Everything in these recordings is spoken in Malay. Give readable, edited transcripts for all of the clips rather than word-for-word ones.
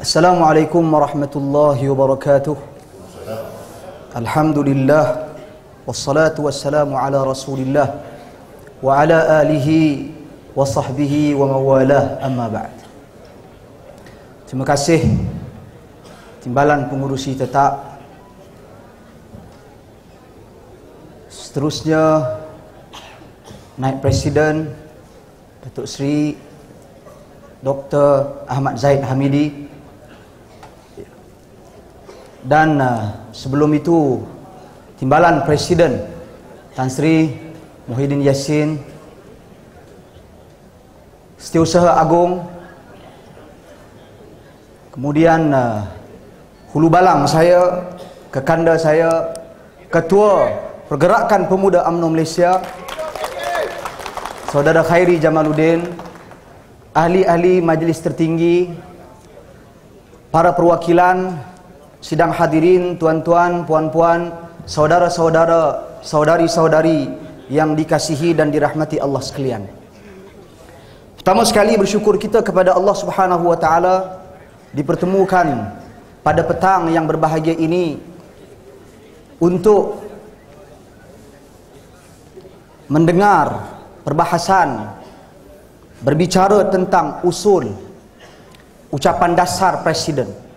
Assalamualaikum warahmatullahi wabarakatuh. Alhamdulillah wassalatu wassalamu ala Rasulillah wa ala alihi wa sahbihi wa mawalah, amma ba'd. Terima kasih Timbalan Pengurusi Tetap. Seterusnya Naib Presiden Datuk Seri Dr. Ahmad Zaid Hamidi. Dan sebelum itu Timbalan Presiden Tan Sri Muhyiddin Yassin, Setiausaha Agung, kemudian hulu balang saya, kekanda saya, Ketua Pergerakan Pemuda UMNO Malaysia Saudara Khairi Jamaluddin, ahli-ahli majlis tertinggi, para perwakilan, sidang hadirin, tuan-tuan, puan-puan, saudara-saudara, saudari-saudari yang dikasihi dan dirahmati Allah sekalian. Pertama sekali bersyukur kita kepada Allah Subhanahu wa taala dipertemukan pada petang yang berbahagia ini untuk mendengar perbahasan berbicara tentang usul ucapan dasar Presiden.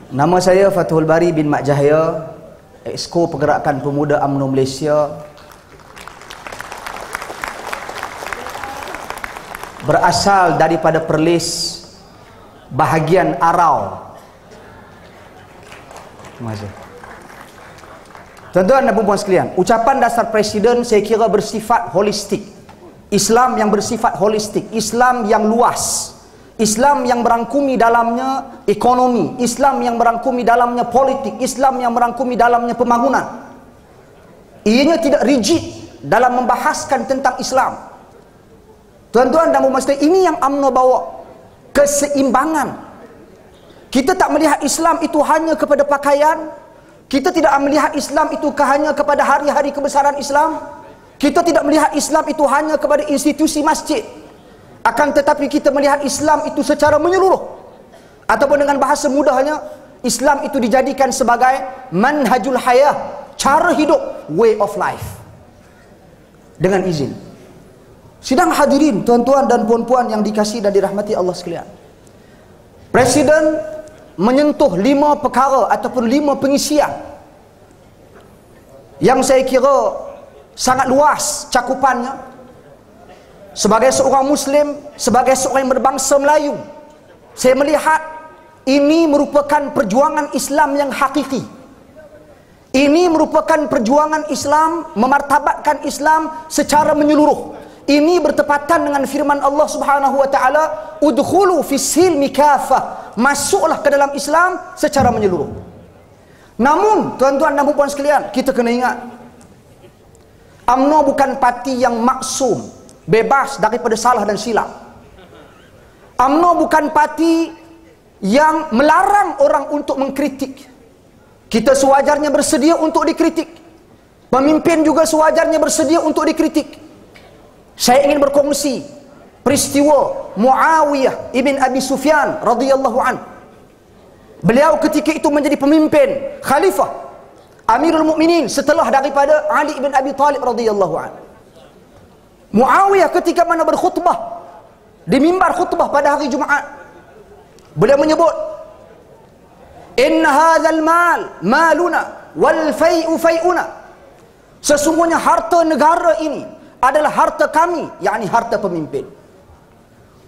Nama saya Fathul Bari bin Mat Jahaya, Exco Pergerakan Pemuda UMNO Malaysia, berasal daripada Perlis, bahagian Arau. Terima kasih. Tuan-tuan dan puan-puan sekalian, ucapan dasar Presiden saya kira bersifat holistik. Islam yang bersifat holistik, Islam yang luas, Islam yang merangkumi dalamnya ekonomi, Islam yang merangkumi dalamnya politik, Islam yang merangkumi dalamnya pembangunan. Ianya tidak rigid dalam membahaskan tentang Islam. Tuan-tuan dan puan-puan sekalian, ini yang UMNO bawa, keseimbangan. Kita tak melihat Islam itu hanya kepada pakaian, kita tidak melihat Islam itu hanya kepada hari-hari kebesaran Islam, kita tidak melihat Islam itu hanya kepada institusi masjid. Akan tetapi kita melihat Islam itu secara menyeluruh, ataupun dengan bahasa mudahnya, Islam itu dijadikan sebagai manhajul hayah, cara hidup, way of life. Dengan izin sidang hadirin, tuan-tuan dan puan-puan yang dikasihi dan dirahmati Allah sekalian, Presiden menyentuh 5 perkara ataupun 5 pengisian yang saya kira sangat luas cakupannya. Sebagai seorang Muslim, sebagai seorang yang berbangsa Melayu, saya melihat ini merupakan perjuangan Islam yang hakiki. Ini merupakan perjuangan Islam, memartabatkan Islam secara menyeluruh. Ini bertepatan dengan firman Allah Subhanahu wa taala, udkhulu fis-silmi kafah, masuklah ke dalam Islam secara menyeluruh. Namun tuan-tuan dan puan-puan sekalian, kita kena ingat, UMNO bukan parti yang maksum, bebas daripada salah dan silap. UMNO bukan parti yang melarang orang untuk mengkritik. Kita sewajarnya bersedia untuk dikritik. Pemimpin juga sewajarnya bersedia untuk dikritik. Saya ingin berkongsi peristiwa Muawiyah ibn Abi Sufyan radhiyallahu an. Beliau ketika itu menjadi pemimpin, khalifah, Amirul Mukminin setelah daripada Ali ibn Abi Talib radhiyallahu an. Muawiyah ketika mana berkhutbah di mimbar khutbah pada hari Jumaat, beliau menyebut, inna hadzal mal maluna wal fai'u fai'una, sesungguhnya harta negara ini adalah harta kami, yakni harta pemimpin,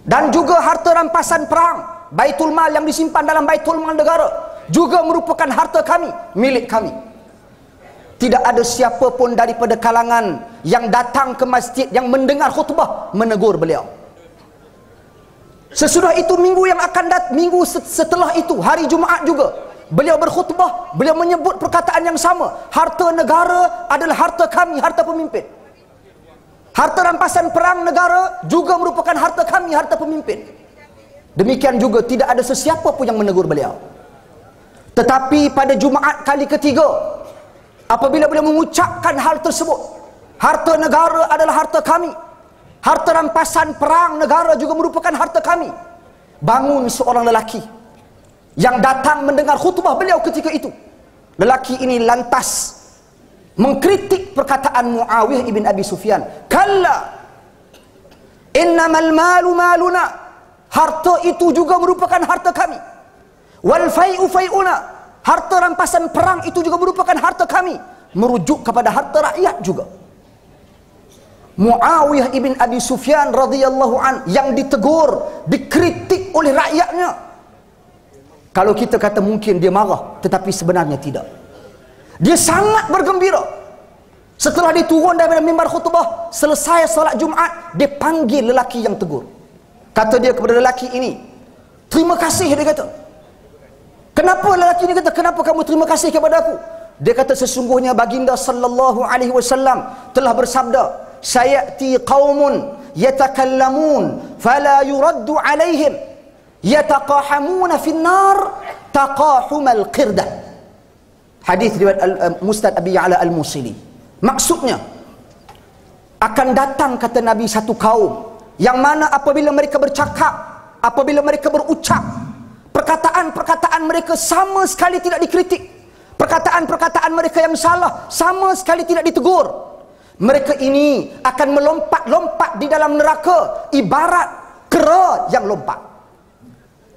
dan juga harta rampasan perang, baitul mal yang disimpan dalam baitul mal negara juga merupakan harta kami, milik kami. Tidak ada siapa pun daripada kalangan yang datang ke masjid yang mendengar khutbah menegur beliau. Sesudah itu minggu yang akan datang, minggu setelah itu, hari Jumaat juga, beliau berkhutbah, beliau menyebut perkataan yang sama, harta negara adalah harta kami, harta pemimpin. Harta rampasan perang negara juga merupakan harta kami, harta pemimpin. Demikian juga tidak ada sesiapa pun yang menegur beliau. Tetapi pada Jumaat kali ketiga, apabila beliau mengucapkan hal tersebut, harta negara adalah harta kami, harta rampasan perang negara juga merupakan harta kami, bangun seorang lelaki yang datang mendengar khutbah beliau ketika itu. Lelaki ini lantas mengkritik perkataan Muawiyah ibn Abi Sufyan. Kalla, innamal malu maluna, harta itu juga merupakan harta kami. Wal fai'u fai'una, harta rampasan perang itu juga merupakan harta kami. Merujuk kepada harta rakyat juga. Muawiyah ibn Abi Sufyan radhiyallahu an yang ditegur, dikritik oleh rakyatnya. Kalau kita kata mungkin dia marah, tetapi sebenarnya tidak. Dia sangat bergembira. Setelah dia turun daripada mimbar khutbah, selesai salat Jumaat, dia panggil lelaki yang tegur. Kata dia kepada lelaki ini, terima kasih, dia kata. Kenapa lelaki ini kata, kenapa kamu terima kasih kepada aku? Dia kata, sesungguhnya baginda sallallahu alaihi wasallam telah bersabda, sayati qaumun yatakallamun fala yuraddu alaihim yataqahamuna finnar taqahumal qirdah. Hadis riwayat Musnad Abi Ya'la Al-Musili. Maksudnya, akan datang, kata Nabi, satu kaum yang mana apabila mereka bercakap, apabila mereka berucap, perkataan-perkataan mereka sama sekali tidak dikritik. Perkataan-perkataan mereka yang salah sama sekali tidak ditegur. Mereka ini akan melompat-lompat di dalam neraka ibarat kera yang lompat.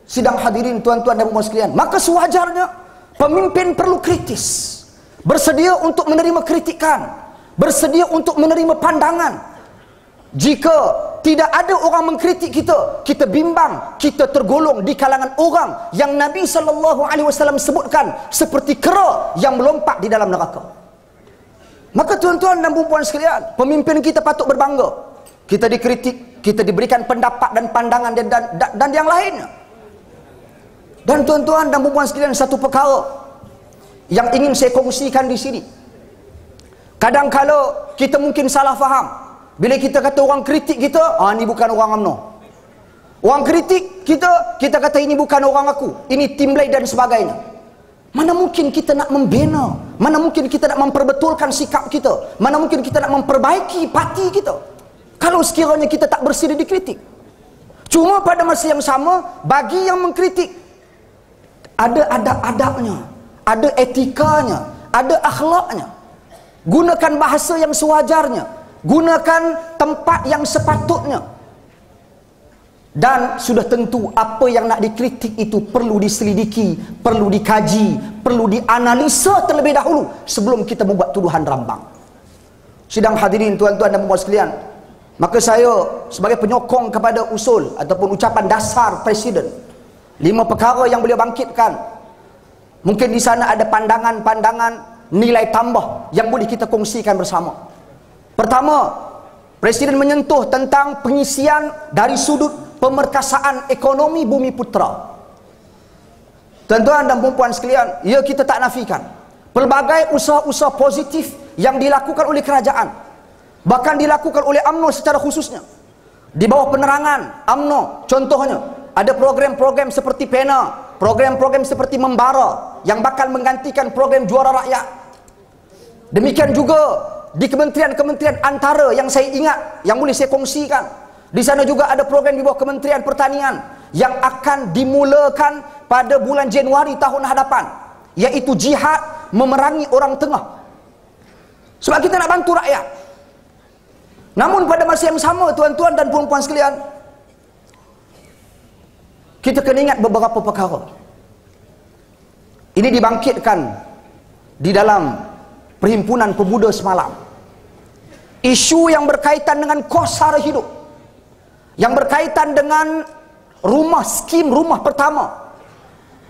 Sidang hadirin tuan-tuan dan puan sekalian, maka sewajarnya pemimpin perlu kritis, bersedia untuk menerima kritikan, bersedia untuk menerima pandangan. Jika tidak ada orang mengkritik kita, kita bimbang, kita tergolong di kalangan orang yang Nabi SAW sebutkan seperti kera yang melompat di dalam neraka. Maka tuan-tuan dan puan sekalian, pemimpin kita patut berbangga. Kita dikritik, kita diberikan pendapat dan pandangan dan yang lainnya. Dan tuan-tuan dan puan sekalian, satu perkara yang ingin saya kongsikan di sini. Kadang-kala kita mungkin salah faham. Bila kita kata orang kritik kita, ini bukan orang UMNO. Orang kritik kita, kita kata ini bukan orang aku, ini Tim Blay dan sebagainya. Mana mungkin kita nak membina, mana mungkin kita nak memperbetulkan sikap kita, mana mungkin kita nak memperbaiki parti kita, kalau sekiranya kita tak bersedia dikritik. Cuma pada masa yang sama, bagi yang mengkritik, ada adab-adabnya, ada etikanya, ada akhlaknya. Gunakan bahasa yang sewajarnya, gunakan tempat yang sepatutnya. Dan sudah tentu apa yang nak dikritik itu perlu diselidiki, perlu dikaji, perlu dianalisa terlebih dahulu sebelum kita membuat tuduhan rambang. Sidang hadirin tuan-tuan dan puan sekalian, maka saya sebagai penyokong kepada usul ataupun ucapan dasar Presiden, 5 perkara yang beliau bangkitkan, mungkin di sana ada pandangan-pandangan nilai tambah yang boleh kita kongsikan bersama. Pertama, Presiden menyentuh tentang pengisian dari sudut pemerkasaan ekonomi Bumi Putra. Tuan-tuan dan puan sekalian, ya, kita tak nafikan pelbagai usaha-usaha positif yang dilakukan oleh kerajaan, bahkan dilakukan oleh UMNO secara khususnya. Di bawah penerangan UMNO, contohnya ada program-program seperti PENA, program-program seperti Membara yang bakal menggantikan program Juara Rakyat. Demikian juga di kementerian-kementerian antara yang saya ingat, yang boleh saya kongsikan. Di sana juga ada program di bawah Kementerian Pertanian yang akan dimulakan pada bulan Januari tahun hadapan, iaitu jihad memerangi orang tengah. Sebab kita nak bantu rakyat. Namun pada masa yang sama, tuan-tuan dan puan-puan sekalian, kita kena ingat beberapa perkara. Ini dibangkitkan di dalam Perhimpunan Pemuda semalam. Isu yang berkaitan dengan kos sara hidup, yang berkaitan dengan skim rumah pertama,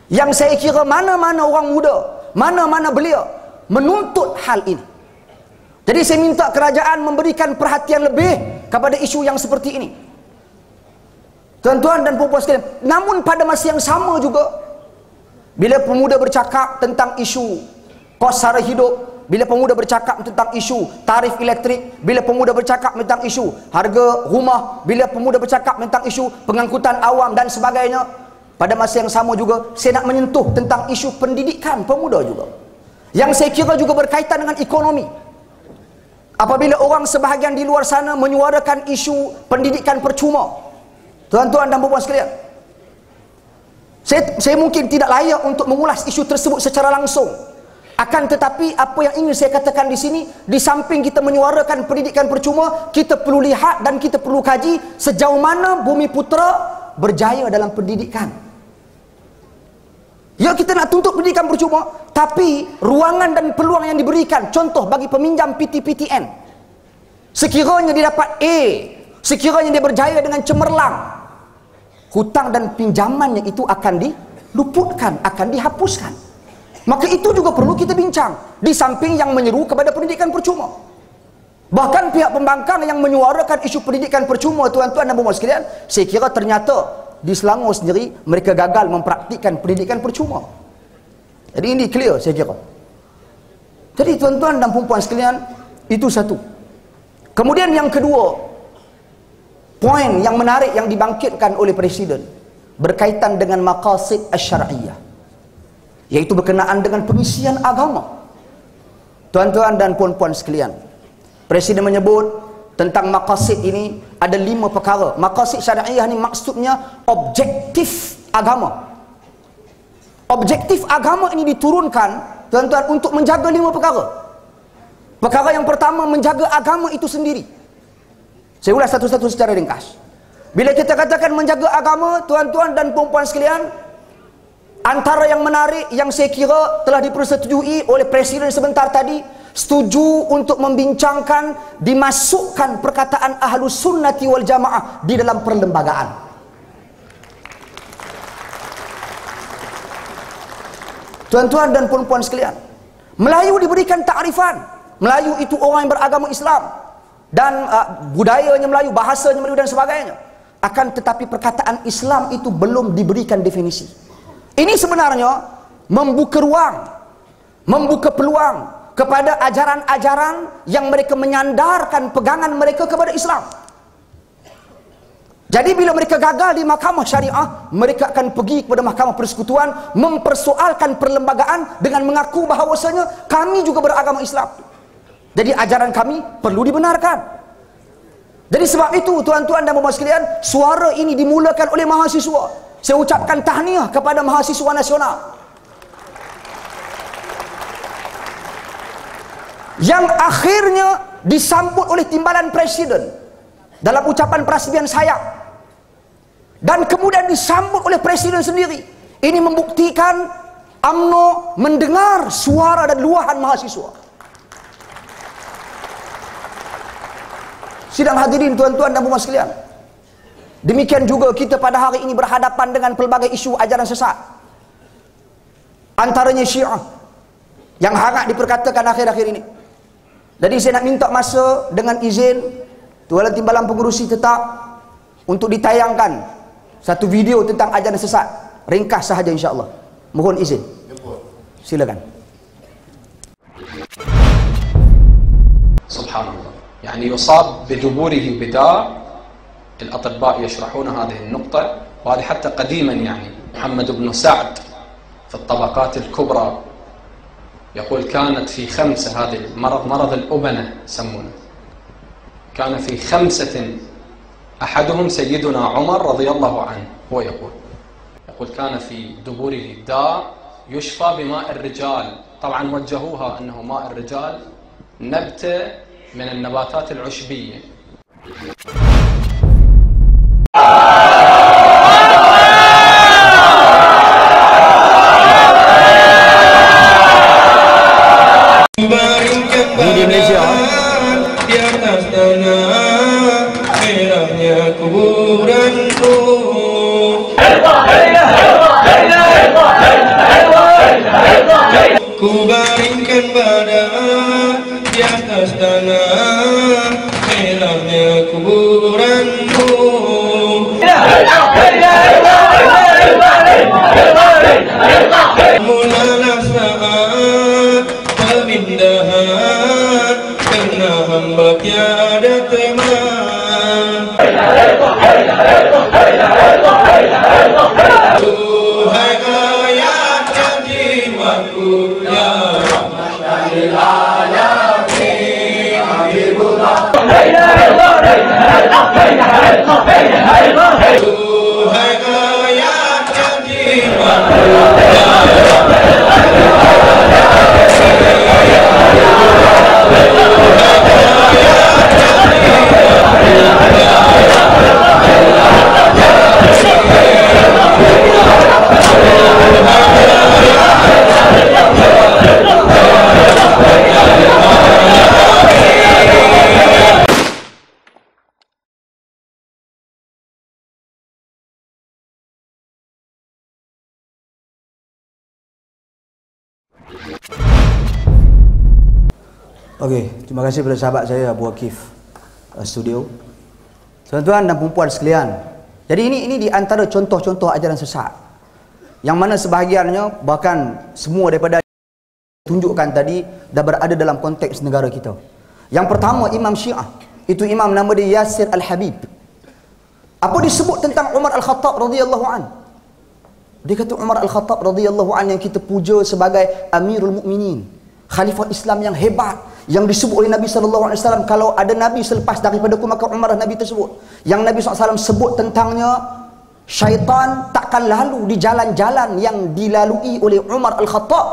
yang saya kira mana-mana orang muda, mana-mana belia menuntut hal ini. Jadi saya minta kerajaan memberikan perhatian lebih kepada isu yang seperti ini, tuan-tuan dan puan-puan sekalian. Namun pada masa yang sama juga, bila pemuda bercakap tentang isu kos sara hidup, bila pemuda bercakap tentang isu tarif elektrik, bila pemuda bercakap tentang isu harga rumah, bila pemuda bercakap tentang isu pengangkutan awam dan sebagainya, pada masa yang sama juga saya nak menyentuh tentang isu pendidikan pemuda juga, yang saya kira juga berkaitan dengan ekonomi. Apabila orang sebahagian di luar sana menyuarakan isu pendidikan percuma, tuan-tuan dan puan sekalian, Saya mungkin tidak layak untuk mengulas isu tersebut secara langsung. Akan tetapi apa yang ingin saya katakan di sini, di samping kita menyuarakan pendidikan percuma, kita perlu lihat dan kita perlu kaji sejauh mana Bumi Putra berjaya dalam pendidikan. Ya, kita nak tuntut pendidikan percuma, tapi ruangan dan peluang yang diberikan, contoh bagi peminjam PTPTN, sekiranya dia dapat A, sekiranya dia berjaya dengan cemerlang, hutang dan pinjamannya itu akan diluputkan, akan dihapuskan. Maka itu juga perlu kita bincang, di samping yang menyeru kepada pendidikan percuma. Bahkan pihak pembangkang yang menyuarakan isu pendidikan percuma, tuan-tuan dan puan sekalian, saya kira ternyata di Selangor sendiri mereka gagal mempraktikkan pendidikan percuma. Jadi ini clear saya kira. Jadi tuan-tuan dan puan sekalian, itu satu. Kemudian yang kedua, poin yang menarik yang dibangkitkan oleh Presiden berkaitan dengan maqasid asy-syar'iyyah, yaitu berkenaan dengan pengisian agama. Tuan-tuan dan puan-puan sekalian, Presiden menyebut tentang maqasid ini ada 5 perkara. Maqasid syariah ini maksudnya objektif agama. Objektif agama ini diturunkan, tuan-tuan, untuk menjaga 5 perkara. Perkara yang pertama, menjaga agama itu sendiri. Saya ulas satu-satu secara ringkas. Bila kita katakan menjaga agama, tuan-tuan dan puan-puan sekalian, antara yang menarik yang saya kira telah dipersetujui oleh Presiden sebentar tadi, setuju untuk membincangkan, dimasukkan perkataan Ahlus Sunnati wal Jamaah di dalam perlembagaan. Tuan-tuan dan puan-puan sekalian, Melayu diberikan takrifan. Melayu itu orang yang beragama Islam dan budayanya Melayu, bahasanya Melayu dan sebagainya. Akan tetapi perkataan Islam itu belum diberikan definisi. Ini sebenarnya membuka ruang, membuka peluang kepada ajaran-ajaran yang mereka menyandarkan pegangan mereka kepada Islam. Jadi bila mereka gagal di mahkamah syariah, mereka akan pergi kepada mahkamah persekutuan, mempersoalkan perlembagaan dengan mengaku bahawasanya kami juga beragama Islam. Jadi ajaran kami perlu dibenarkan. Jadi sebab itu tuan-tuan dan puan sekalian, suara ini dimulakan oleh mahasiswa. Saya ucapkan tahniah kepada mahasiswa nasional yang akhirnya disambut oleh timbalan Presiden dalam ucapan perasmian sayap, dan kemudian disambut oleh Presiden sendiri. Ini membuktikan UMNO mendengar suara dan luahan mahasiswa. Sidang hadirin tuan-tuan dan puan sekalian, demikian juga kita pada hari ini berhadapan dengan pelbagai isu ajaran sesat, antaranya Syiah yang hangat diperkatakan akhir-akhir ini. Jadi saya nak minta masa dengan izin Tuan Timbalan Pengurusi Tetap untuk ditayangkan satu video tentang ajaran sesat, ringkas sahaja insya-Allah. Mohon izin. Silakan. Subhanallah. يعني يصاب بجبوره بداء، الأطباء يشرحون هذه النقطة، وهذه حتى قديما يعني محمد بن سعد في الطبقات الكبرى يقول كانت في 5، هذه مرض الأبنة يسمونه، كان في 5 أحدهم سيدنا عمر رضي الله عنه، هو يقول كان في دبوره داء يشفى بماء الرجال. طبعا وجهوها أنه ماء الرجال نبتة من النباتات العشبية. Di Malaysia di atas tanah merahnya kuburanku. Ku baringkan badan di atas tanah merahnya kuburanku. Mulalah saat pemindahan, karena hamba tiada teman. Tuhai ayatnya jiwaku, ya rahmatan lil alamin, habibullah. Tuhai ayatnya jiwaku, Okey, terima kasih kepada sahabat saya Abu Akif Studio. Tuan-tuan dan puan-puan sekalian, jadi ini di antara contoh-contoh ajaran sesat yang mana sebahagiannya bahkan semua daripada tunjukkan tadi dah berada dalam konteks negara kita. Yang pertama, Imam Syiah, itu imam nama dia Yasir Al-Habib. Apa disebut tentang Umar Al-Khattab radhiyallahu an? Dia kata Umar Al-Khattab radhiyallahu an yang kita puja sebagai Amirul Mukminin, khalifah Islam yang hebat, yang disebut oleh Nabi SAW, kalau ada Nabi selepas daripada aku maka Umar Nabi tersebut. Yang Nabi SAW sebut tentangnya, syaitan takkan lalu di jalan-jalan yang dilalui oleh Umar Al-Khattab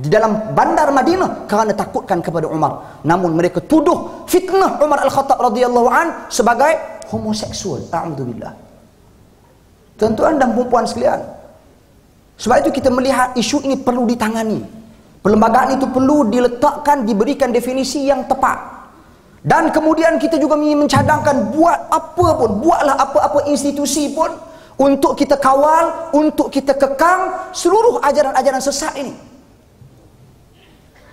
di dalam bandar Madinah kerana takutkan kepada Umar. Namun mereka tuduh fitnah Umar Al-Khattab radhiyallahu an sebagai homoseksual. A'udzubillah. Tuan-tuan dan puan-puan sekalian, sebab itu kita melihat isu ini perlu ditangani. Perlembagaan itu perlu diletakkan, diberikan definisi yang tepat. Dan kemudian kita juga ingin mencadangkan buatlah apa-apa institusi pun untuk kita kawal, untuk kita kekang seluruh ajaran-ajaran sesat ini.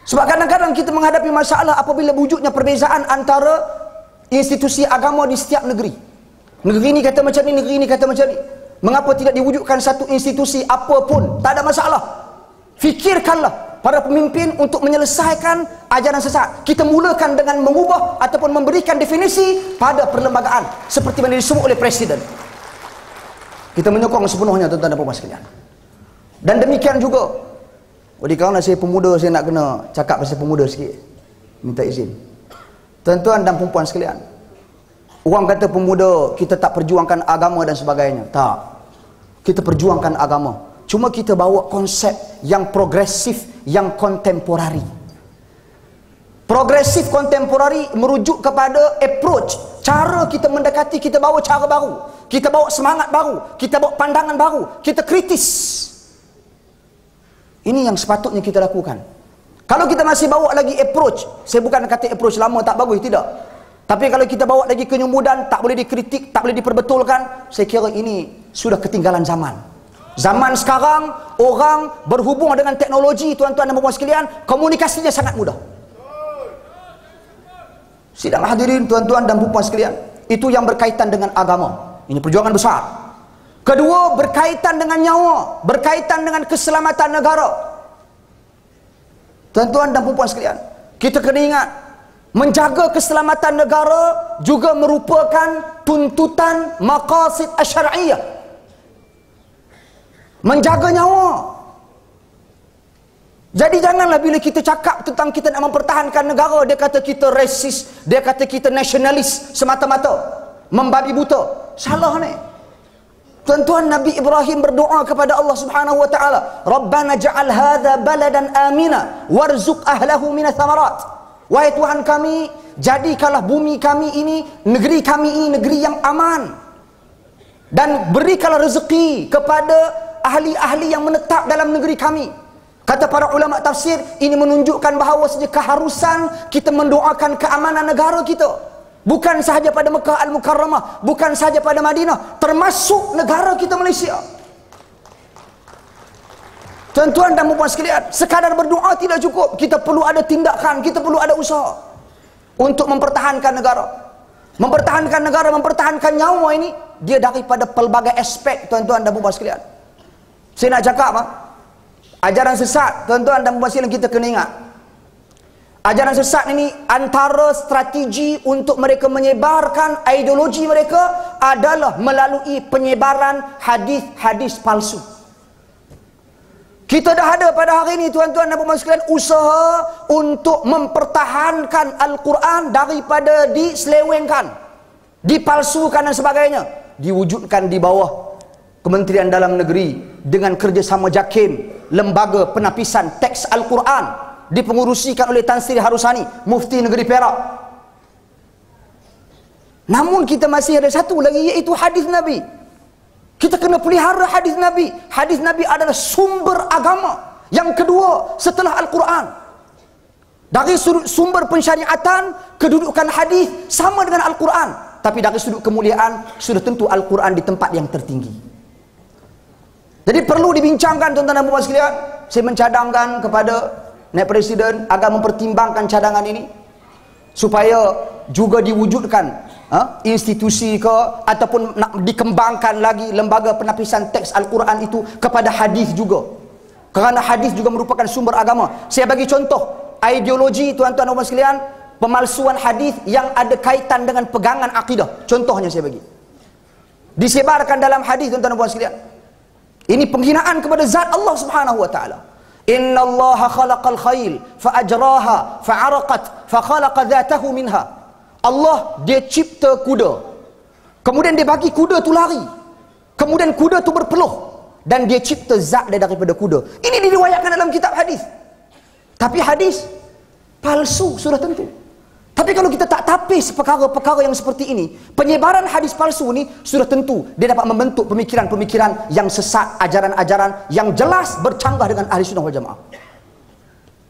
Sebab kadang-kadang kita menghadapi masalah apabila wujudnya perbezaan antara institusi agama di setiap negeri. Negeri ini kata macam ni, negeri ini kata macam ni. Mengapa tidak diwujudkan satu institusi apapun? Tak ada masalah. Fikirkanlah para pemimpin untuk menyelesaikan ajaran sesat. Kita mulakan dengan mengubah ataupun memberikan definisi pada perlembagaan seperti yang disebut oleh Presiden. Kita menyokong sepenuhnya tuan-tuan dan puan-puan sekalian. Dan demikian juga, oleh kerana saya pemuda, saya nak kena cakap pasal pemuda sikit. Minta izin. Tuan-tuan dan puan-puan sekalian, orang kata pemuda kita tak perjuangkan agama dan sebagainya. Tak. Kita perjuangkan agama. Cuma kita bawa konsep yang progresif, yang kontemporari. Progresif kontemporari merujuk kepada approach, cara kita mendekati, kita bawa cara baru, kita bawa semangat baru, kita bawa pandangan baru, kita kritis. Ini yang sepatutnya kita lakukan. Kalau kita masih bawa lagi approach, saya bukan kata approach lama tak bagus, tidak. Tapi kalau kita bawa lagi kenyumudan, tak boleh dikritik, tak boleh diperbetulkan, saya kira ini sudah ketinggalan zaman. Zaman sekarang, orang berhubung dengan teknologi, tuan-tuan dan puan-puan sekalian, komunikasinya sangat mudah. Sidang hadirin, tuan-tuan dan puan-puan sekalian, itu yang berkaitan dengan agama. Ini perjuangan besar. Kedua, berkaitan dengan nyawa, berkaitan dengan keselamatan negara. Tuan-tuan dan puan-puan sekalian, kita kena ingat, menjaga keselamatan negara juga merupakan tuntutan maqasid asy-syar'iyyah. Menjaga nyawa. Jadi janganlah bila kita cakap tentang kita nak mempertahankan negara, dia kata kita rasis, dia kata kita nasionalis semata-mata, membabi buta. Salah ni. Tuan-tuan, Nabi Ibrahim berdoa kepada Allah Subhanahu wa taala, "Rabbana ja'al hadza baladan amina warzuq ahlahu minats thamarat." Wahai Tuhan kami, jadikanlah bumi kami ini, negeri kami ini negeri yang aman. Dan berikanlah rezeki kepada ahli-ahli yang menetap dalam negeri kami. Kata para ulama tafsir, ini menunjukkan bahawa saja keharusan kita mendoakan keamanan negara kita. Bukan sahaja pada Mekah Al-Mukarramah, bukan sahaja pada Madinah, termasuk negara kita Malaysia. Tuan-tuan dan puan-puan sekalian, sekadar berdoa tidak cukup. Kita perlu ada tindakan, kita perlu ada usaha untuk mempertahankan negara. Mempertahankan negara, mempertahankan nyawa ini, dia daripada pelbagai aspek, tuan-tuan dan puan-puan sekalian. Saya nak cakap, ajaran sesat, tuan-tuan dan puan-puan sekalian, kita kena ingat. Ajaran sesat ini antara strategi untuk mereka menyebarkan ideologi mereka adalah melalui penyebaran hadis-hadis palsu. Kita dah ada pada hari ini, tuan-tuan dan puan-puan sekalian, usaha untuk mempertahankan Al-Quran daripada diselewengkan, dipalsukan dan sebagainya. Diwujudkan di bawah Kementerian Dalam Negeri dengan kerjasama JAKIM, lembaga penapisan teks Al-Quran, dipengurusikan oleh Tan Sri Harusani, Mufti Negeri Perak. Namun kita masih ada satu lagi, iaitu hadis Nabi. Kita kena pelihara hadis Nabi. Hadis Nabi adalah sumber agama yang kedua setelah Al-Quran. Dari sudut sumber pensyariatan, kedudukan hadis sama dengan Al-Quran. Tapi dari sudut kemuliaan, sudah tentu Al-Quran di tempat yang tertinggi. Jadi perlu dibincangkan, tuan-tuan dan puan sekalian. Saya mencadangkan kepada naik presiden agar mempertimbangkan cadangan ini supaya juga diwujudkan institusi ke ataupun nak dikembangkan lagi lembaga penapisan teks Al-Quran itu kepada hadis juga, kerana hadis juga merupakan sumber agama. Saya bagi contoh ideologi tuan-tuan dan puan sekalian, pemalsuan hadis yang ada kaitan dengan pegangan akidah. Contohnya saya bagi, disebarkan dalam hadis tuan-tuan dan puan sekalian, ini penghinaan kepada zat Allah Subhanahu wa taala. Inna Allah khalaqal khayl fa ajraha fa araqat fa khalaqa dhatahu minha. Allah dia cipta kuda, kemudian dia bagi kuda tu lari, kemudian kuda tu berpeluh, dan dia cipta zat daripada kuda. Ini diriwayatkan dalam kitab hadis. Tapi hadis palsu sudah tentu. Tapi kalau kita tak tapis perkara-perkara yang seperti ini, penyebaran hadis palsu ni sudah tentu dia dapat membentuk pemikiran-pemikiran yang sesat, ajaran-ajaran yang jelas bercanggah dengan ahli sunnah wal jamaah.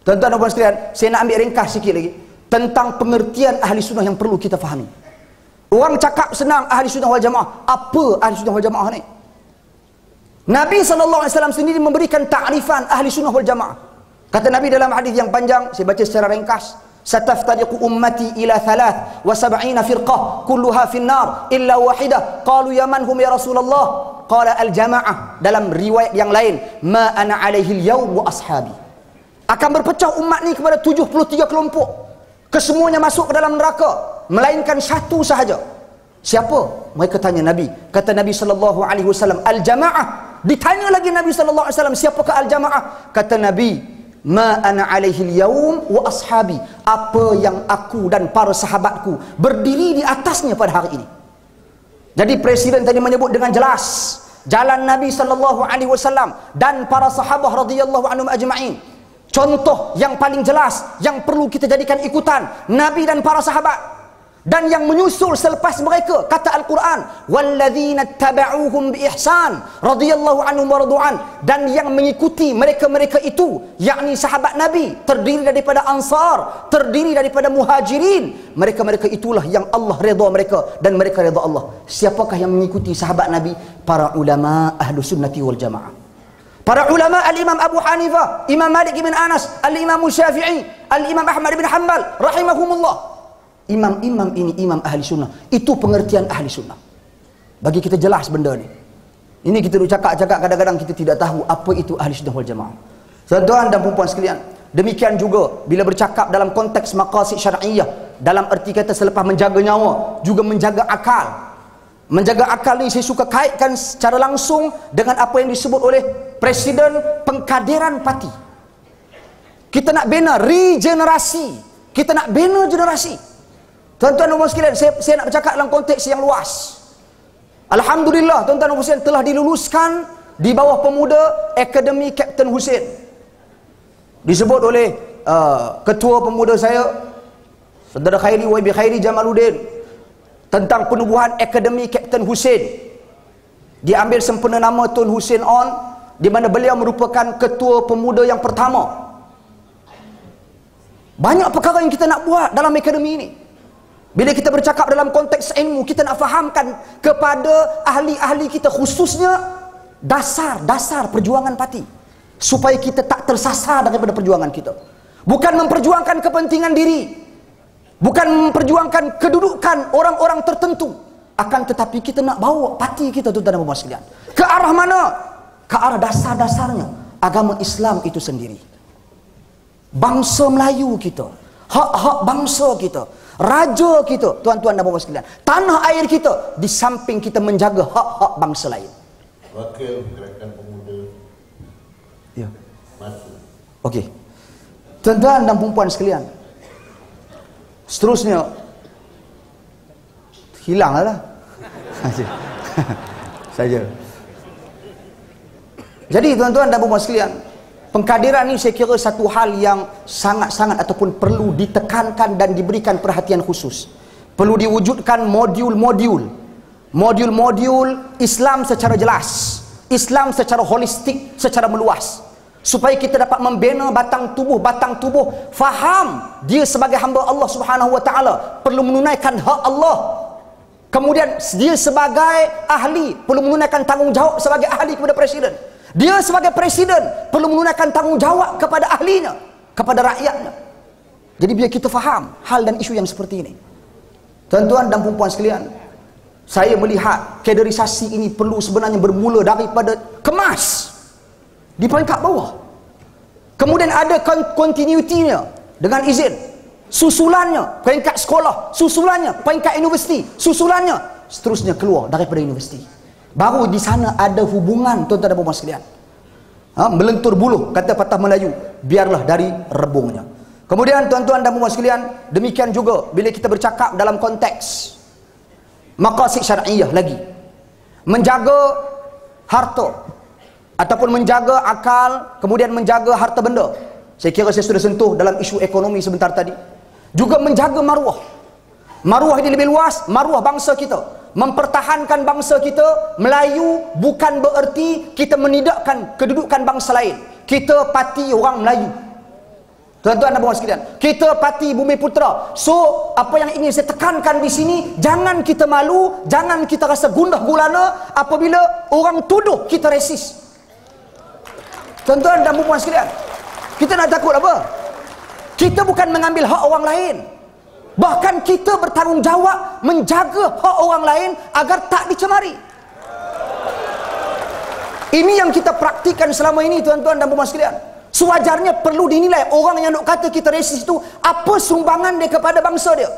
Tuan-tuan dan puan sekalian, saya nak ambil ringkas sikit lagi tentang pengertian ahli sunnah yang perlu kita fahami. Orang cakap senang ahli sunnah wal jamaah. Apa ahli sunnah wal jamaah ni? Nabi SAW sendiri memberikan ta'rifan ahli sunnah wal jamaah. Kata Nabi dalam hadis yang panjang, saya baca secara ringkas, sataftariqu ummati ila 73 firqah kulluha finnar illa wahidah. Qalu ya man hum ya Rasulullah? Qala al jamaah. Dalam riwayat yang lain, ma ana alaihi al-yawm wa ashabi. Akan berpecah umat ni kepada 73 kelompok. Kesemuanya masuk ke dalam neraka melainkan satu sahaja. Siapa? Mereka tanya Nabi. Kata Nabi SAW, al jamaah. Ditanya lagi Nabi SAW, siapakah al jamaah? Kata Nabi, ma ana alaihi al-yawm wa ashabi. Apa yang aku dan para sahabatku berdiri di atasnya pada hari ini. Jadi presiden tadi menyebut dengan jelas jalan Nabi SAW dan para sahabat radhiyallahu anhum ajma'in. Contoh yang paling jelas yang perlu kita jadikan ikutan, Nabi dan para sahabat. Dan yang menyusul selepas mereka, kata Al-Quran, walladzina taba'uhum biihsan radhiyallahu anhum wa radu'an. Dan yang mengikuti mereka-mereka itu, yakni sahabat Nabi, terdiri daripada Ansar, terdiri daripada Muhajirin. Mereka-mereka itulah yang Allah redha mereka dan mereka redha Allah. Siapakah yang mengikuti sahabat Nabi? Para ulama ahlu sunnati wal jamaah. Para ulama al-Imam Abu Hanifah, Imam Malik bin Anas, al-Imam Syafi'i, al-Imam Ahmad bin Hanbal rahimahumullah. Imam-imam ini imam ahli sunnah. Itu pengertian ahli sunnah. Bagi kita jelas benda ni. Ini kita duk cakap-cakap, kadang-kadang kita tidak tahu apa itu ahli sunnah wal jamaah. Tuan-tuan dan puan-puan sekalian, demikian juga bila bercakap dalam konteks maqasid syar'iyyah, dalam erti kata selepas menjaga nyawa, juga menjaga akal. Menjaga akal ni saya suka kaitkan secara langsung dengan apa yang disebut oleh Presiden Pengkaderan Parti. Kita nak bina regenerasi. Kita nak bina generasi. Tuan-tuan dan puan sekalian, saya nak bercakap dalam konteks yang luas. Alhamdulillah, tuan-tuan dan puan sekalian, telah diluluskan di bawah pemuda Akademi Kapten Hussein. Disebut oleh ketua pemuda saya, Saudara Khairi YB Khairi Jamaluddin, tentang penubuhan Akademi Kapten Hussein. Diambil sempena nama Tun Hussein On, di mana beliau merupakan ketua pemuda yang pertama. Banyak perkara yang kita nak buat dalam akademi ini. Bila kita bercakap dalam konteks ilmu, kita nak fahamkan kepada ahli-ahli kita, khususnya dasar-dasar perjuangan parti, supaya kita tak tersasar daripada perjuangan kita. Bukan memperjuangkan kepentingan diri, bukan memperjuangkan kedudukan orang-orang tertentu, akan tetapi kita nak bawa parti kita, tuan-tuan dan puan sekalian, ke arah mana? Ke arah dasar-dasarnya agama Islam itu sendiri. Bangsa Melayu kita, hak-hak bangsa kita, raja kita, tuan-tuan dan puan sekalian, tanah air kita, di samping kita menjaga hak-hak bangsa lain. Wakil Gerakan Pemuda. Ya. Masuk. Okey. Tuan-tuan dan puan sekalian, seterusnya hilanglah. Saja. Jadi tuan-tuan dan puan sekalian, pengkaderan ini saya kira satu hal yang sangat-sangat ataupun perlu ditekankan dan diberikan perhatian khusus. Perlu diwujudkan modul-modul Islam secara jelas, Islam secara holistik, secara meluas, supaya kita dapat membina batang tubuh faham dia sebagai hamba Allah Subhanahu wa taala perlu menunaikan hak Allah. Kemudian dia sebagai ahli perlu menunaikan tanggungjawab sebagai ahli kepada presiden. Dia sebagai presiden perlu menunaikan tanggungjawab kepada ahlinya. kepada rakyatnya. Jadi biar kita faham hal dan isu yang seperti ini. Tuan-tuan dan puan-puan sekalian, saya melihat kaderisasi ini perlu sebenarnya bermula daripada kemas di peringkat bawah. Kemudian ada continuity-nya dengan izin. Susulannya peringkat sekolah, susulannya peringkat universiti, susulannya seterusnya keluar daripada universiti. Baru di sana ada hubungan, tuan-tuan dan puan-puan sekalian. Melentur buluh, kata patah Melayu, biarlah dari rebungnya. Kemudian tuan-tuan dan puan-puan sekalian, demikian juga bila kita bercakap dalam konteks maqasid syar'iyah lagi, menjaga harta ataupun menjaga akal, kemudian menjaga harta benda. Saya kira saya sudah sentuh dalam isu ekonomi sebentar tadi. Juga menjaga maruah. Maruah ini lebih luas, maruah bangsa kita. Mempertahankan bangsa kita Melayu bukan bererti kita menidakkan kedudukan bangsa lain. Kita parti orang Melayu. Tuan-tuan dan puan sekalian, kita parti Bumi Putra. So, apa yang ingin saya tekankan di sini, jangan kita malu, jangan kita rasa gundah gulana apabila orang tuduh kita resis. Tuan-tuan dan puan sekalian, kita nak takut apa? Kita bukan mengambil hak orang lain. Bahkan kita bertanggungjawab menjaga hak orang lain agar tak dicemari. Ini yang kita praktikan selama ini, tuan-tuan dan puan sekalian. Sewajarnya perlu dinilai orang yang nak kata kita resis itu, apa sumbangan dia kepada bangsa dia.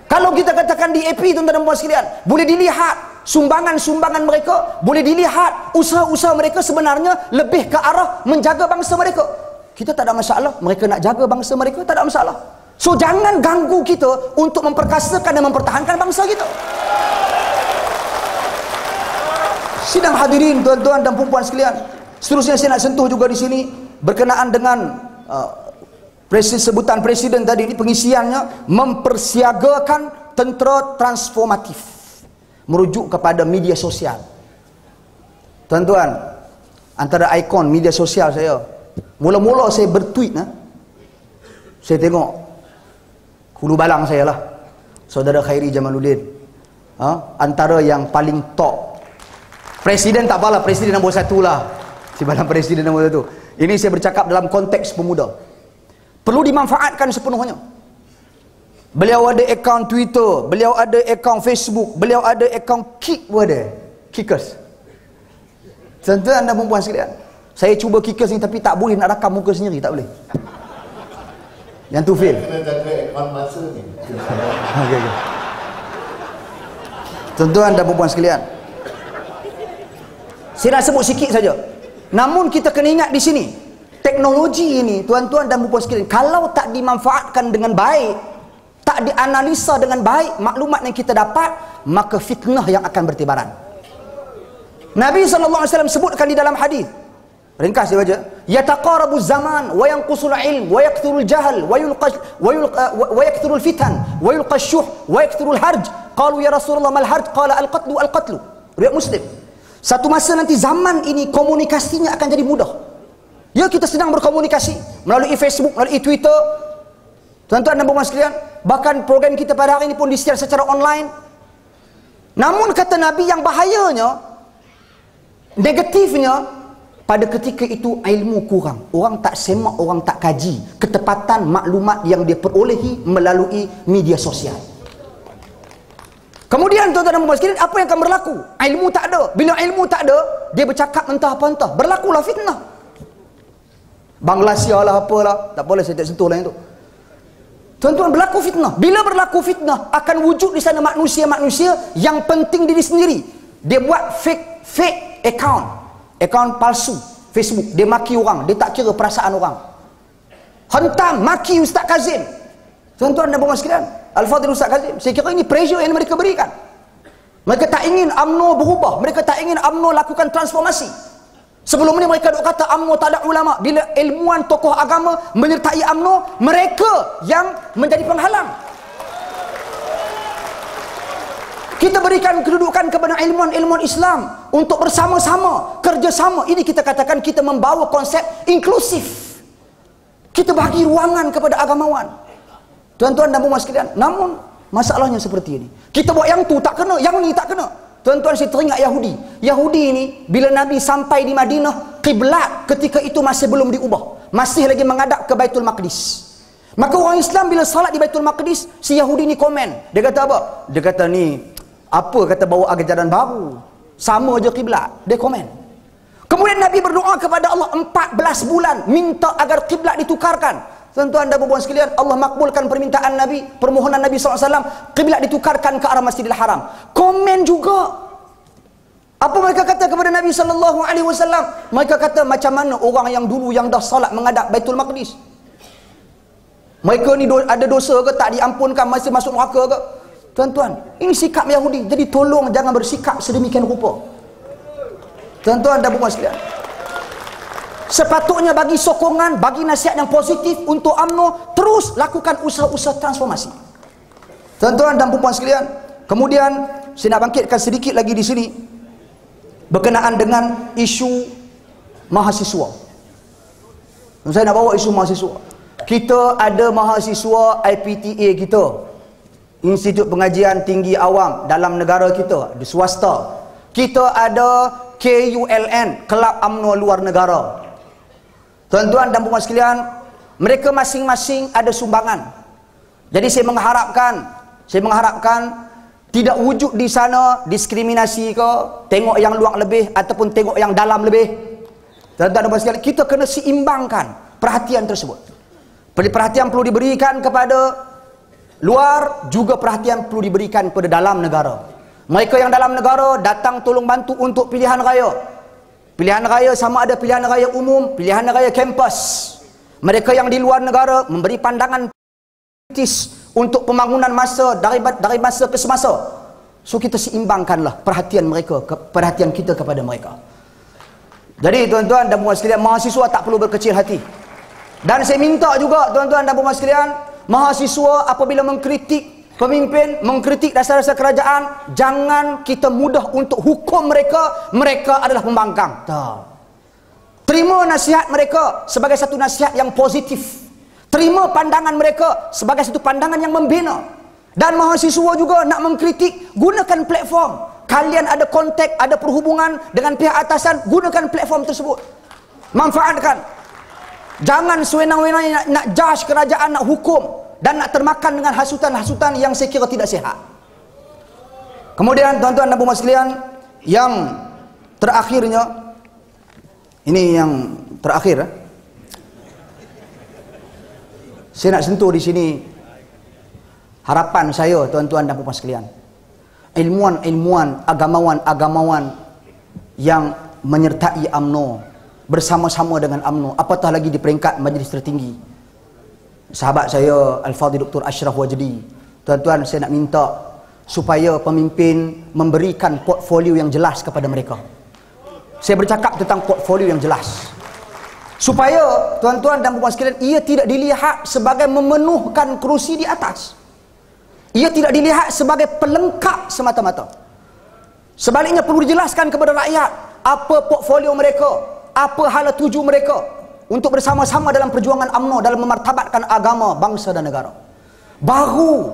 Kalau kita katakan di AP, tuan-tuan dan puan sekalian, boleh dilihat sumbangan-sumbangan mereka, boleh dilihat usaha-usaha mereka sebenarnya lebih ke arah menjaga bangsa mereka. Kita tak ada masalah, mereka nak jaga bangsa mereka, tak ada masalah. So jangan ganggu kita untuk memperkasakan dan mempertahankan bangsa kita. Sidang hadirin, tuan-tuan dan puan-puan sekalian, seterusnya saya nak sentuh juga di sini berkenaan dengan sebutan presiden tadi ini, pengisiannya mempersiagakan tentera transformatif, merujuk kepada media sosial. Tuan-tuan, antara ikon media sosial saya, mula-mula saya bertweet, saya tengok hulu balang saya lah, saudara Khairi Jamaluddin, antara yang paling top. Presiden tak apalah, presiden nombor 1 lah, si balang presiden nombor 1. Ini saya bercakap dalam konteks pemuda, perlu dimanfaatkan sepenuhnya. Beliau ada akaun Twitter, beliau ada akaun Facebook, beliau ada akaun Kick pun ada, Kickers. Tuan-tuan dan puan-puan sekalian, saya cuba Kickers ni tapi tak boleh nak rakam muka sendiri, tak boleh. Yang tu fail. Kena jaga akaun masa ni. Okay. Tuan-tuan dan puan-puan sekalian, saya nak sebut sikit saja. Namun kita kena ingat di sini, teknologi ini, tuan-tuan dan puan-puan sekalian, kalau tak dimanfaatkan dengan baik, tak dianalisa dengan baik maklumat yang kita dapat, maka fitnah yang akan bertebaran. Nabi SAW sebutkan di dalam hadis, ringkas dia baca, yataqarabu zaman wa yanqusul ilm wa yakthurul jahl wa yakthurul fitan wa yulqash syuh wa yakthurul harj. Qalu ya Rasulullah mal harj? Qala al-qatlu. Riwayat Muslim. Satu masa nanti zaman ini komunikasinya akan jadi mudah. Ya, kita sedang berkomunikasi melalui Facebook, melalui Twitter. Tuan-tuan dan puan sekalian, bahkan program kita pada hari ini pun disiar secara online. Namun kata Nabi, yang bahayanya, negatifnya, pada ketika itu ilmu kurang. Orang tak semak, orang tak kaji ketepatan maklumat yang dia perolehi melalui media sosial. Kemudian tuan-tuan dan puan sekalian, apa yang akan berlaku? Ilmu tak ada. Bila ilmu tak ada, dia bercakap entah apa entah. Berlakulah fitnah. Bangladesh lah apalah, tak boleh saya tak sentuh lah yang tu. Tuan-tuan, berlaku fitnah. Bila berlaku fitnah, akan wujud di sana manusia-manusia yang penting diri sendiri. Dia buat fake account, akaun palsu Facebook. Dia maki orang, dia tak kira perasaan orang. Hentam, maki Ustaz Kazim. Tuan-tuan dan puan sekalian, Al-Fadhil Ustaz Kazim, saya kira ini pressure yang mereka berikan. Mereka tak ingin UMNO berubah, mereka tak ingin UMNO lakukan transformasi. Sebelum ini mereka duk kata UMNO tak ada ulama. Bila ilmuwan tokoh agama menyertai UMNO, mereka yang menjadi penghalang. Kita berikan kedudukan kepada ilmuwan-ilmuwan Islam untuk bersama-sama, kerjasama. Ini kita katakan kita membawa konsep inklusif. Kita bagi ruangan kepada agamawan. Tuan-tuan dan puan sekalian, namun masalahnya seperti ini. Kita buat yang tu tak kena, yang ni tak kena. Tuan-tuan, saya teringat Yahudi. Yahudi ini bila Nabi sampai di Madinah, kiblat ketika itu masih belum diubah, masih lagi menghadap ke Baitul Maqdis. Maka orang Islam bila salat di Baitul Maqdis, si Yahudi ni komen. Dia kata apa? Dia kata ni, apa kata bawa ajaran baru, sama je kiblat. Dia komen. Kemudian Nabi berdoa kepada Allah 14 bulan, minta agar kiblat ditukarkan. Tuan-tuan dan puan-puan sekalian, Allah makbulkan permintaan Nabi, permohonan Nabi SAW, kiblat ditukarkan ke arah Masjidil Haram. Komen juga. Apa mereka kata kepada Nabi SAW? Mereka kata, macam mana orang yang dulu yang dah salat menghadap Baitul Maqdis? Mereka ni ada dosa ke? Tak diampunkan, masih masuk neraka ke? Tuan-tuan, ini sikap Yahudi. Jadi tolong jangan bersikap sedemikian rupa. Tuan-tuan dan puan-puan sekalian, sepatutnya bagi sokongan, bagi nasihat yang positif untuk UMNO, terus lakukan usaha-usaha transformasi. Tuan-tuan dan puan-puan sekalian, kemudian saya nak bangkitkan sedikit lagi di sini berkenaan dengan isu mahasiswa. Saya nak bawa isu mahasiswa. Kita ada mahasiswa IPTA kita, Institut Pengajian Tinggi Awam dalam negara kita, di swasta. Kita ada KULN, Kelab UMNO Luar Negara. Tuan-tuan dan puan sekalian, mereka masing-masing ada sumbangan. Jadi saya mengharapkan tidak wujud di sana diskriminasi ke, tengok yang luar lebih ataupun tengok yang dalam lebih. Tuan-tuan dan puan sekalian, kita kena seimbangkan perhatian tersebut. Perhatian perlu diberikan kepada luar, juga perhatian perlu diberikan kepada dalam negara. Mereka yang dalam negara datang tolong bantu untuk pilihan raya. Pilihan raya sama ada pilihan raya umum, pilihan raya kampus. Mereka yang di luar negara memberi pandangan kritis untuk pembangunan masa dari masa ke semasa. So kita seimbangkanlah perhatian kita kepada mereka. Jadi tuan-tuan dan puan sekalian, mahasiswa tak perlu berkecil hati. Dan saya minta juga tuan-tuan dan puan sekalian, mahasiswa apabila mengkritik pemimpin, mengkritik dasar-dasar kerajaan, jangan kita mudah untuk hukum mereka adalah pembangkang. Tak. Terima nasihat mereka sebagai satu nasihat yang positif. Terima pandangan mereka sebagai satu pandangan yang membina. Dan mahasiswa juga nak mengkritik, gunakan platform. Kalian ada kontak, ada perhubungan dengan pihak atasan, gunakan platform tersebut. Manfaatkan. Jangan sewenang-wenang nak judge kerajaan, nak hukum dan nak termakan dengan hasutan-hasutan yang saya kira tidak sihat. Kemudian tuan-tuan dan puan sekalian, yang terakhirnya, ini yang terakhir, saya nak sentuh di sini harapan saya tuan-tuan dan puan sekalian. Ilmuwan-ilmuwan, agamawan-agamawan yang menyertai UMNO, bersama-sama dengan UMNO, apatah lagi di peringkat majlis tertinggi. Sahabat saya Al-Fadhil Dr. Ashraf Wajdi, tuan-tuan, saya nak minta supaya pemimpin memberikan portfolio yang jelas kepada mereka. Saya bercakap tentang portfolio yang jelas, supaya tuan-tuan dan puan sekalian, ia tidak dilihat sebagai memenuhkan kerusi di atas. Ia tidak dilihat sebagai pelengkap semata-mata. Sebaliknya perlu dijelaskan kepada rakyat apa portfolio mereka, apa hala tuju mereka untuk bersama-sama dalam perjuangan UMNO dalam memartabatkan agama, bangsa dan negara. Baru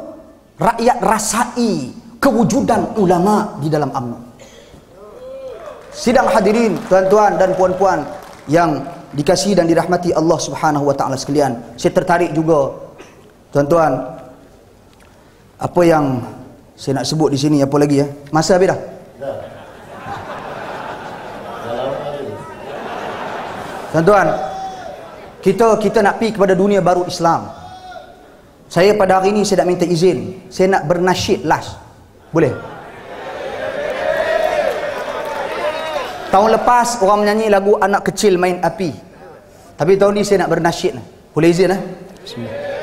rakyat rasai kewujudan ulama di dalam UMNO. Sidang hadirin, tuan-tuan dan puan-puan yang dikasihi dan dirahmati Allah Subhanahu wa taala sekalian, saya tertarik juga tuan-tuan, apa yang saya nak sebut di sini, apa lagi ya? Masa habis dah? Tuan-tuan, kita nak pergi kepada dunia baru Islam. Saya pada hari ini saya nak minta izin, saya nak bernasyid last. Boleh? Tahun lepas orang menyanyi lagu Anak Kecil Main Api, tapi tahun ni saya nak bernasyid. Boleh izin? Bismillah.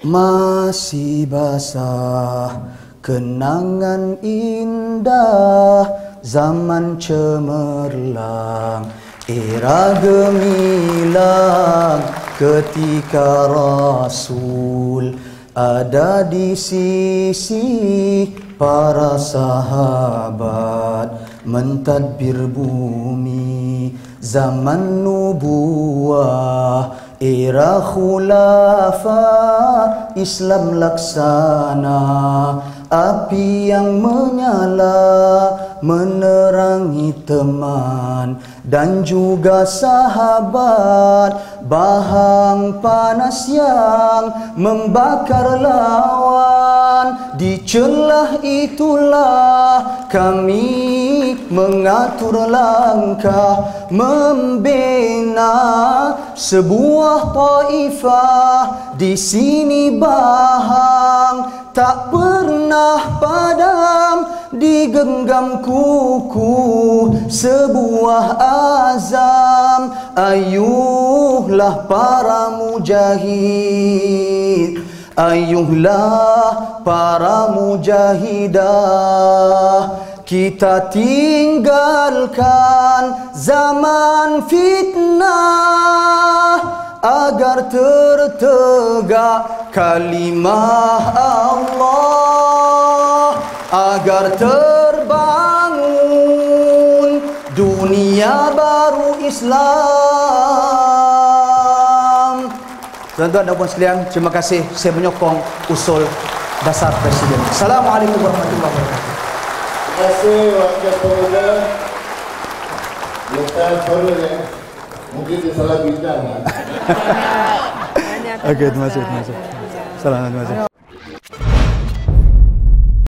Masih basah kenangan indah zaman cemerlang, era gemilang ketika Rasul ada di sisi para sahabat mentadbir bumi zaman nubuwah, era khulafa Islam laksana, api yang menyala menerangi teman dan juga sahabat, bahang panas yang membakar lawan. Di celah itulah kami mengatur langkah, membina sebuah taifah. Di sini bahang tak pernah padam, digenggam kuku sebuah azam. Ayuhlah para mujahid, ayuhlah para mujahidah, kita tinggalkan zaman fitnah agar tertegak kalimah Allah, agar terbangun dunia baru Islam. Tuan-tuan dan puan sekalian, terima kasih. Saya menyokong usul dasar Presiden. Assalamualaikum warahmatullahi wabarakatuh. Terima kasih Wakil Pemuda. Lepas baru ya. Mungkin dia salah bintang. Oke, terima kasih. Salam, terima kasih.